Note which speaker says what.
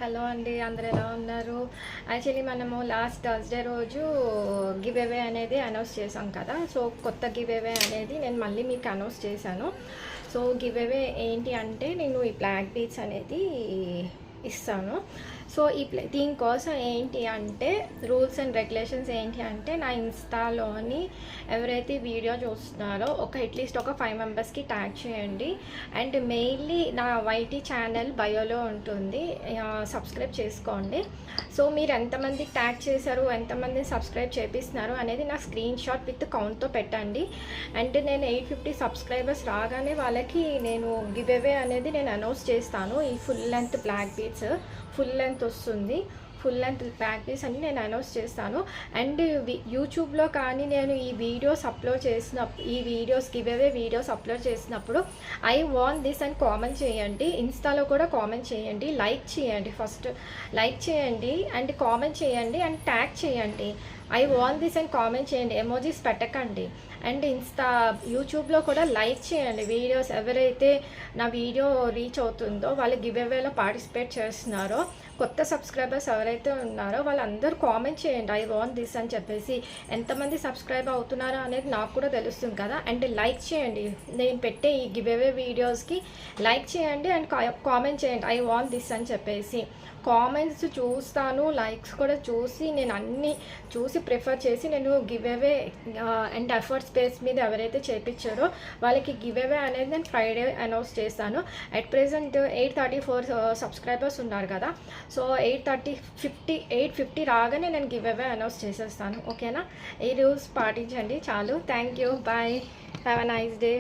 Speaker 1: Hello అండి, అందరూ ఎలా ఉన్నారు? యాక్చువల్లీ మనము లాస్ట్ థర్స్‌డే రోజు గివ్ అవే అనేది అనౌన్స్ చేసాం కదా! సో, కొత్త గివ్ అవే అనేది నేను మళ్ళీ మీకు అనౌన్స్ చేశాను. సో, గివ్ అవే ఏంటి అంటే నేను ఈ బ్లాక్ బీడ్స్ అనేది ఇస్తాను. సో, దీనికోసం ఏంటి అంటే రూల్స్ అండ్ రెగ్యులేషన్స్ ఏంటి అంటే నా ఇన్‌స్టాలోని ఎవరైతే వీడియో చూస్తున్నారో అట్‌లీస్ట్ ఒక 5 మెంబర్స్‌కి ట్యాగ్ చేయండి. అండ్ మెయిన్‌లీ నా వైటీ ఛానల్ బయోలో ఉంటుంది. సబ్స్క్రైబ్ చేసుకోండి. సో, మీరు ఎంతమందికి ట్యాగ్ చేశారు, ఎంతమందిని సబ్స్క్రైబ్ చేపిస్తున్నారు అనేది నా స్క్రీన్ షాట్ విత్ కౌంట్‌తో పెట్టండి. అండ్ నేను 850 సబ్స్క్రైబర్స్ రాగానే వాళ్ళకి నేను గివ్ అవే అనేది నేను అనౌన్స్ చేస్తాను. ఈ full length black beads full length వస్తుంది. ఫుల్ లెంత్ బ్లాక్ బీడ్స్ అని నేను అనౌన్స్ చేస్తాను. అండ్ యూట్యూబ్లో కానీ నేను ఈ videos give away videos upload చేసినప్పుడు ఐ వాంట్ దిస్ అని కామెంట్ చేయండి. ఇన్స్టాలో కూడా కామెంట్ చేయండి, లైక్ చేయండి. ఫస్ట్ లైక్ చేయండి అండ్ కామెంట్ చేయండి అండ్ ట్యాగ్ చేయండి. ఐ వాంట్ దిస్ అని కామెంట్ చేయండి, ఎమోజీస్ పెట్టకండి. అండ్ యూట్యూబ్లో కూడా లైక్ చేయండి. వీడియోస్ ఎవరైతే నా వీడియో రీచ్ అవుతుందో వాళ్ళు గివ్ అవేలో పార్టిసిపేట్ చేస్తున్నారో, కొత్త సబ్స్క్రైబర్స్ ఎవరైతే ఉన్నారో వాళ్ళందరూ కామెంట్ చేయండి ఐ వాంట్ దిస్ అని చెప్పేసి. ఎంతమంది సబ్స్క్రైబ్ అవుతున్నారో అనేది నాకు కూడా తెలుస్తుంది కదా. అండ్ లైక్ చేయండి, నేను పెట్టే ఈ గివ్ అవే వీడియోస్కి లైక్ చేయండి అండ్ కామెంట్ చేయండి ఐ వాంట్ దిస్ అని చెప్పేసి. కామెంట్స్ చూస్తాను, లైక్స్ కూడా చూసి నేను అన్నీ చూసి ప్రిఫర్ చేసి నేను give away and efforts base మీద ఎవరైతే చేయించారో వాళ్ళకి గివ్ అవే అనేది నేను ఫ్రైడే అనౌన్స్ చేస్తాను. అట్ ప్రెజెంట్ 834 సబ్స్క్రైబర్స్ ఉన్నారు కదా. సో 850 రాగానే నేను గివ్ అవే అనౌన్స్ చేసేస్తాను. ఓకేనా? ఈ రూల్స్ పాటించండి చాలు. Thank you, bye, have a nice day.